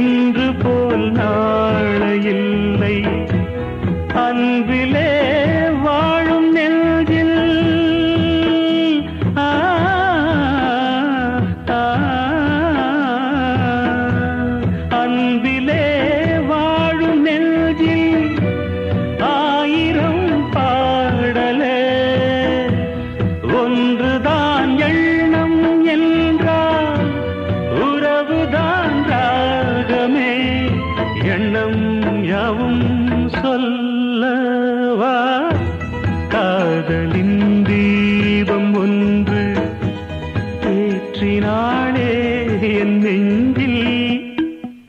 இன்று போல் நாளை இல்லை அன்பிலே வாழும் நெஞ்சில் அன்பிலே வாழும் நெஞ்சில் ஆயிரம் பாடலே ஒன்றுதான் எண்ணம் என்றால் உறவுதான் ராகமே எண்ணம் யாவும்